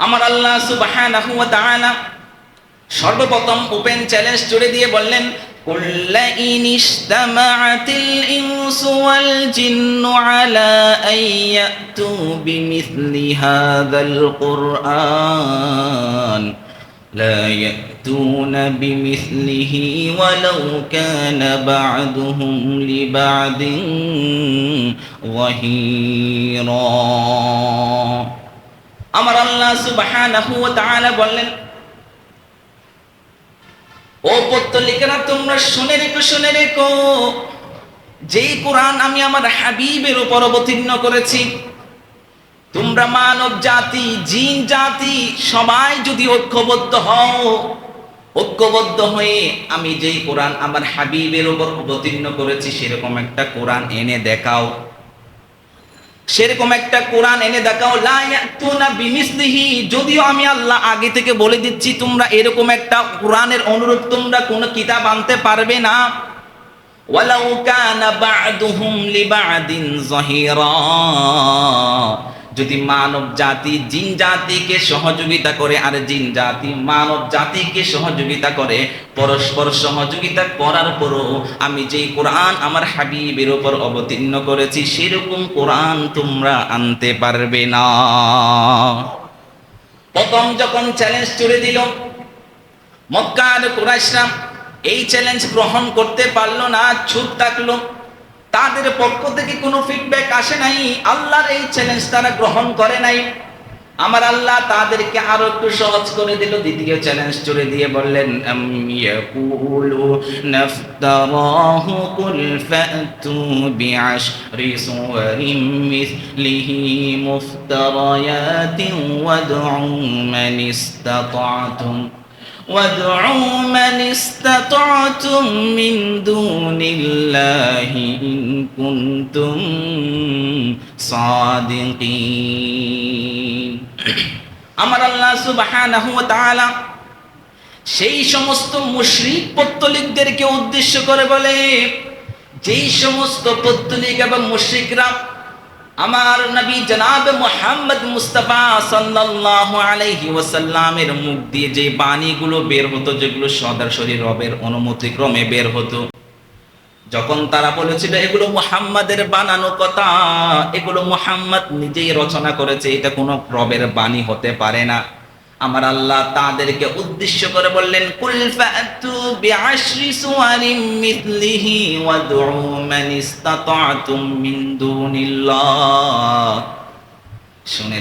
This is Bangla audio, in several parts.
আমার আল্লাহ সুবহানাহু ওয়া তাআলা সর্বপ্রথম ওপেন চ্যালেঞ্জ জুড়ে দিয়ে বললেন, কুল ইন ইসতামাআতিল ইনসু ওয়াল জিন্নু আলা আন ইয়াতু বিমিথলি হাযাল কুরআন লা ইয়াতুনা বিমিথলিহি ওয়ালাউ কানা বা'দুহুম লিবা'দিন যাহিরা। আমার আল্লাহ সুবহানাহু ওয়া তাআলা বললেন, ও পত্তলিকেরা, তোমরা শুনে রেখো যেই কোরআন আমি আমার হাবিবের উপর অবতীর্ণ করেছি, তোমরা মানব জাতি, জিন জাতি সবাই যদি ঐক্যবদ্ধ হয়ে আমি যেই কোরআন আমার হাবিবের উপর অবতীর্ণ করেছি সেরকম একটা কোরআন এনে দেখাও, সেরকম একটা কোরআন এনে দেখাও। লা ইয়াতুনা বিমিসলিহি, যদিও আমি আল্লাহ আগে থেকে বলে দিচ্ছি তোমরা এরকম একটা কোরআনের অনুরূপ তোমরা কোন কিতাব আনতে পারবে না। ওয়ালাউ কানা বা'দুহুম লিবা'দিন যাহিরা, যদি মানব জাতি জিন জাতিকে সহযোগিতা করে আর জিন জাতি মানব জাতিকে সহযোগিতা করে, পরস্পর সহযোগিতা করার পরও আমি যেই কোরআন আমার হাবিবের উপর অবতীর্ণ করেছি সেরকম কোরআন তোমরা আনতে পারবে না। প্রথম যখন চ্যালেঞ্জ ছুড়ে দিল, মক্কার কুরাইশরা এই চ্যালেঞ্জ গ্রহণ করতে পারলো না, চুপ থাকলো। তাদের পক্ষ থেকে কোনো ফিডব্যাক আসে নাই, আল্লাহর এই চ্যালেঞ্জ তারা গ্রহণ করে নাই। আমার আল্লাহ তাদেরকে আরো একটু সহজ করে দিল, দ্বিতীয় চ্যালেঞ্জ জুড়ে দিয়ে বললেন, আম ইয়াকুলু নাফতারাহু কুল ফাতু বিআশরি সুওয়ারিম মিসলিহি মুফতারায়াতিন ওয়াদউ মান ইসতাতা'তুম মিন দুনিল্লাহি ইন কুনতুম সাদিকিন। আমার আল্লাহ সুবহানাহু ওয়া তাআলা সেই সমস্ত মুশরিক পত্তলিকদেরকে উদ্দেশ্য করে বলে, যেই সমস্ত পত্তলিক এবং মুশরিকরা আমার নবী জনাব মুহাম্মদ মুস্তাফা সাল্লাল্লাহু আলাইহি ওয়াসাল্লামের মুখ দিয়ে যে বাণীগুলো বের হতো, যেগুলো সরাসরি রবের অনুমতি ক্রমে বের হতো, যখন তারা বলেছিল এগুলো মুহাম্মাদের বানানো কথা, এগুলো মুহাম্মদ নিজেই রচনা করেছে, এটা কোনো রবের বাণী হতে পারে না, আমার আল্লাহ তাদেরকে উদ্দেশ্য করে বললেন, কুল ফাতু বিআশরি সুওয়ারিম মিসলিহি ওয়াদউ মান ইসতাতা'তুম মিন দুনিল্লাহ। শুনে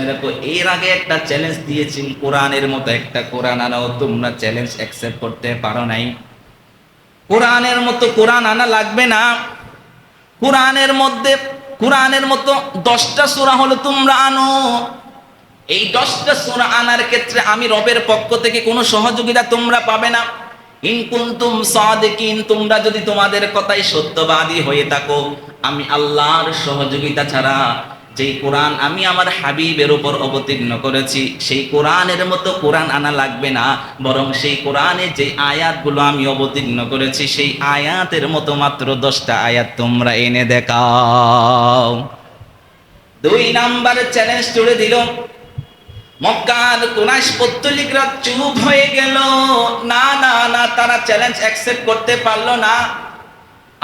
রাখো, এর আগে একটা চ্যালেঞ্জ দিয়েছি, কোরআনের মতো একটা কোরআন আনাও, তোমরা চ্যালেঞ্জ অ্যাকসেপ্ট করতে পারো নাই। কোরআনের মতো কোরআন আনা লাগবে না, কোরআনের মতো 10টা সূরা হলো তোমরা আনো। এই 10টা সূরা আনার ক্ষেত্রে আমি রবের পক্ষ থেকে কোনো সহযোগিতা তোমরা পাবে না। ইন কুনতুম সাদিকিন, তোমরা যদি তোমাদের কথাই সত্যবাদী হয়ে থাকো, আমি আল্লাহর সহযোগিতা ছাড়া যেই কোরআন আমি আমার হাবিবের উপর অবতীর্ণ করেছি সেই কোরআনের মতো কোরআন আনা লাগবে না, বরং সেই কোরআনে যে আয়াতগুলো আমি অবতীর্ণ করেছি সেই আয়াতের মতো মাত্র 10টা আয়াত তোমরা এনে দেখাও। 2 নাম্বার চ্যালেঞ্জ জুড়ে দিল। মক্কার কুরাইশ পত্তলিকরা চুপ হয়ে গেল, না, তারা চ্যালেঞ্জ অ্যাকসেপ্ট করতে পারলো না।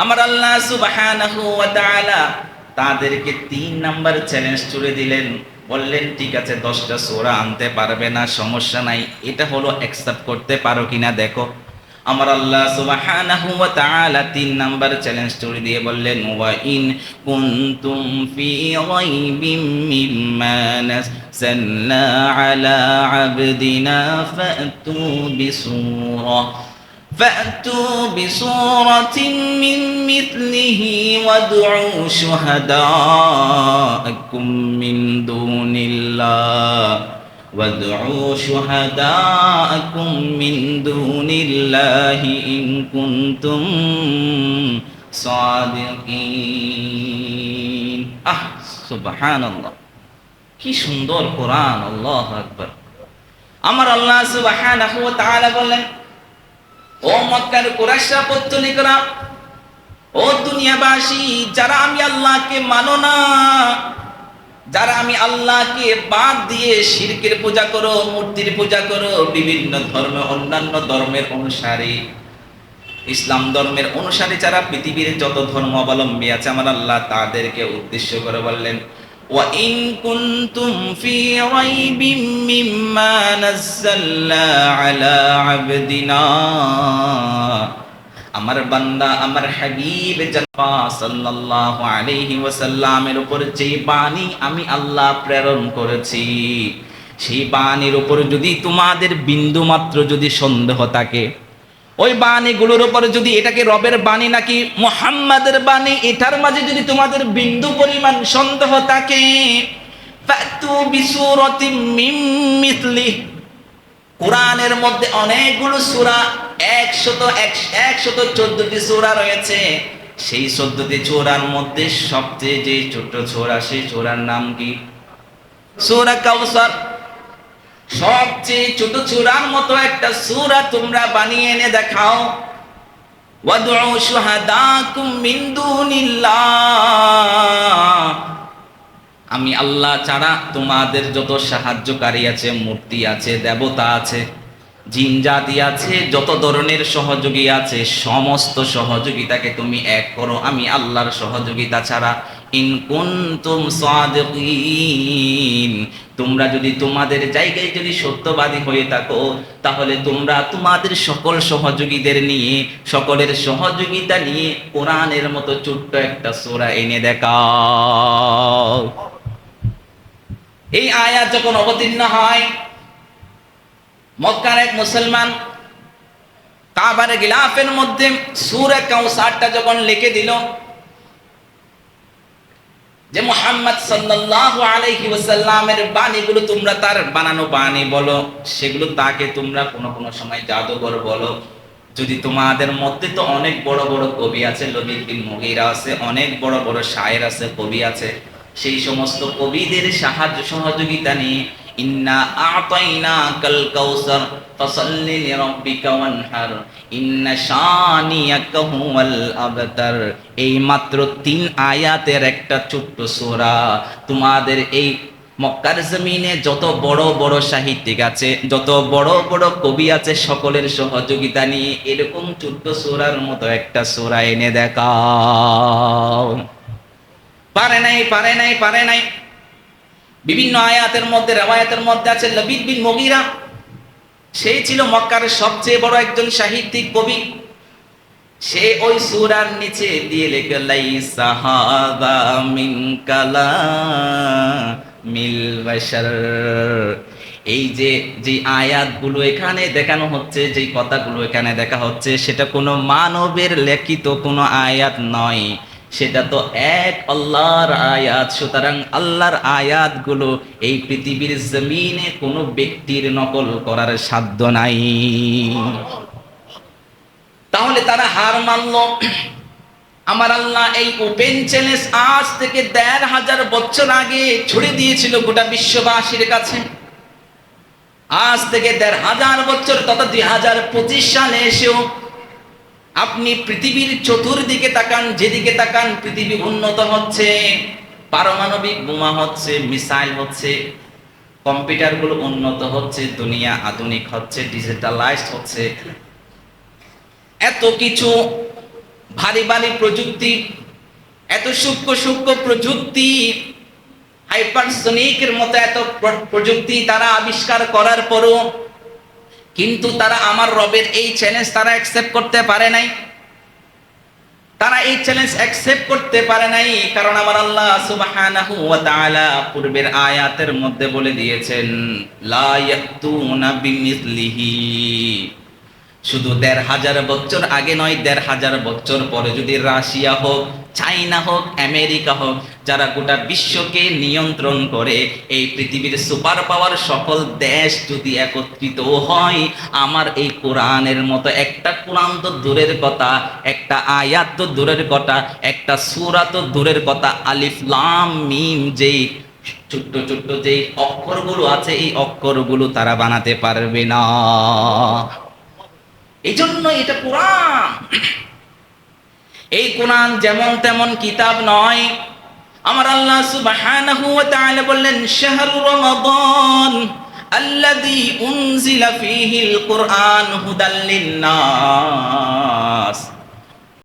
আমার আল্লাহ সুবহানাহু ওয়া তাআলা তাদেরকে 3 নাম্বার চ্যালেঞ্জ ছুড়ে দিলেন, বললেন ঠিক আছে 10টা সূরা আনতে পারবে না, সমস্যা নাই, এটা হলো অ্যাকসেপ্ট করতে পারো কিনা দেখো। আমার আল্লাহ সুবহানাহু ওয়া তাআলা 3 নাম্বার চ্যালেঞ্জ ছুড়ে দিয়ে বললেন, ওয়া ইন কুনতুম ফি রাইবিম মিম্মা নাযালনা আলা আবদিনা فأتوا بسورة من مثله وادعوا شهداءكم من دون الله إن كنتم صادقين। সুবহানাল্লাহ, কি সুন্দর কোরআন, আল্লাহু আকবার। আমার আল্লাহ সুবহানাহু ওয়া তাআলা বললেন, ও মক্কার কুরাইশরা পত্তলিকরা, ও দুনিয়াবাসী যারা আমি আল্লাহকে মানো না, যারা আমি আল্লাহকে বাদ দিয়ে শিরকের পূজা করো, মূর্তির পূজা করো, বিভিন্ন ধর্ম, অন্যান্য ধর্মের অনুসারী, ইসলাম ধর্মের অনুসারী যারা পৃথিবীর যত ধর্ম অবলম্বী আছে, আমার আল্লাহ তাদেরকে উদ্দেশ্য করে বললেন, ওয়া ইন কুনতুম ফি রাইবিম মিম্মা নাযালনা আলা আবদিনা, আমার বান্দা আমার হাবিব সাল্লাল্লাহু আলাইহি ওয়াসাল্লামের উপর যে বাণী আমি আল্লাহ প্রেরণ করেছি, সেই বাণীর উপর যদি তোমাদের বিন্দু মাত্র যদি সন্দেহ থাকে, ওই বাণীগুলোর উপরে যদি এটাকে রবের বাণী নাকি মুহাম্মাদের বাণী, এটার মাঝে যদি তোমাদের বিন্দু পরিমাণ সন্দেহ থাকে, ফাতু বিসূরাতিম মিন মিসলিহি, কোরআনের মধ্যে অনেকগুলো সূরা, 114টি সূরা রয়েছে। সেই 14টি সূরার মধ্যে সবচেয়ে যে ছোট সূরা, সেই সূরার নাম কি? সূরা কাউসার। সবচেয়ে ছোট সূরার মতো একটা সূরা তোমরা বানিয়ে এনে দেখাও। ওয়াদউ শুহাদাকুম মিন দুনিল্লাহ, আমি আল্লাহ ছাড়া তোমাদের যত সাহায্যকারী আছে, মূর্তি আছে, দেবতা আছে, জিন জাতি আছে, যত ধরনের সহযোগী আছে, সমস্ত সহযোগিতাকে তুমি এক করো আমি আল্লাহর সহযোগিতা ছাড়া। ইন কুনতুম সাদিকিন, তোমরা যদি তোমাদের জায়গায় যদি সত্যবাদী হয়ে থাকো, তাহলে তোমরা তোমাদের সকল সহযোগীদের নিয়ে, সকলের সহযোগিতা নিয়ে কোরআনের মতো ছোট্ট একটা সূরা এনে দেখাও। এই আয়াত যখন অবতীর্ণ হয়, মক্কার এক মুসলমান কাবার গিলাফের মধ্যে সূরা কাউসারটা যখন লিখে দিল, যে মুহাম্মদ সাল্লাল্লাহু আলাইহি ওয়াসাল্লামের বাণীগুলো তোমরা তার বানানো বাণী বলো, সেগুলো তাকে তোমরা কোনো কোনো সময় জাদুঘর বলো। যদি তোমাদের মধ্যে তো অনেক বড় বড় কবি আছে, লবিদ বিন মুগীরা আছে, অনেক বড় বড় শায়ের আছে, কবি আছে, সেই সমস্ত কবিদের সাহায্য সহযোগিতা নিয়ে, ইন্না আ'তাইনাকাল কাউসার ফাসাল্লি লিরাব্বিকা ওয়ানহার ইন্না শানিয়াকা হুয়াল আবতার, এই মাত্র 3 আয়াতের একটা ছোট্ট সূরা তোমাদের এই মক্কার জমিনে যত বড় বড় সাহিত্যিক আছে, যত বড় বড় কবি আছে, সকলের সহযোগিতা নিয়ে এরকম ছোট্ট সূরার মতো একটা সূরা এনে দেখাও। পারে নাই। বিভিন্ন আয়াতের মধ্যে, রওয়ায়াতের মধ্যে আছে লবিদ বিন মুগীরা, সেই ছিল মক্কার সবচেয়ে বড় একজন সাহিত্যিক কবি। সে ওই সূরার নিচে দিয়ে লিখে, লাইসা হাযা মিন কালামিল বাশার, এই যে আয়াতগুলো এখানে দেখানো হচ্ছে, যে কথাগুলো এখানে দেখা হচ্ছে, সেটা কোনো মানবের লিখিত কোনো আয়াত নয়, সেটা তো এক আল্লাহর আয়াত। সুতরাং আল্লাহর আয়াতগুলো এই পৃথিবীর জমিনে কোনো ব্যক্তির নকল করার সাধ্য নাই। তাহলে তারা হার মানল। আমার আল্লাহ এই ওপেন চ্যালেঞ্জ আজ থেকে ১৫০০ বছর আগে ছড়ে দিয়েছিল গোটা বিশ্ববাসীর কাছে। আজ থেকে ১৫০০ বছর তথা ২০২৫ সালে এসেও আপনি পৃথিবীর চতুর্দিকে তাকান, যেদিকে তাকান পৃথিবী উন্নত হচ্ছে, পারমাণবিক বোমা হচ্ছে, মিসাইল হচ্ছে, কম্পিউটারগুলো উন্নত হচ্ছে, দুনিয়া আধুনিক হচ্ছে, ডিজিটালাইজড হচ্ছে, এত কিছু ভারী ভারী প্রযুক্তি, এত সূক্ষ্ম প্রযুক্তি, হাইপারসোনিকের মতো এত প্রযুক্তি তারা আবিষ্কার করার পরও কিন্তু তারা আমার রবের এই চ্যালেঞ্জ তারা অ্যাকসেপ্ট করতে পারে নাই। তারা এই চ্যালেঞ্জ অ্যাকসেপ্ট করতে পারে নাই, কারণ আমার আল্লাহ সুবহানাহু ওয়া তাআলা পূর্বের আয়াতের মধ্যে বলে দিয়েছেন, লা ইয়াতুনা বিমিসলিহি, শুধু ১৫০০ বছর আগে নয়, ১৫০০ বছর পরে যদি রাশিয়া হোক, চাইনা হোক, আমেরিকা হোক, যারা গোটা বিশ্বকে নিয়ন্ত্রণ করে, এই পৃথিবীর সুপার পাওয়ার সকল দেশ যদি একত্রিত হয়, আমার এই কোরআনের মতো একটা কোরআন তো দূরের কথা, একটা আয়াত তো দূরের কথা, একটা সূরা তো দূরের কথা, আলিফ লাম মিম যেই ছোট্ট ছোট্ট যেই অক্ষরগুলো আছে, এই অক্ষরগুলো তারা বানাতে পারবে না। এই জন্য এটা কোরআন। এই কোরআন যেমন তেমন কিতাব নয়। আমার আল্লাহ সুবহানাহু ওয়া তাআলা বললেন শাহরু রমাদান আল্লাযী উনজিলা ফীহিল কুরআন হুদাল লিন-নাস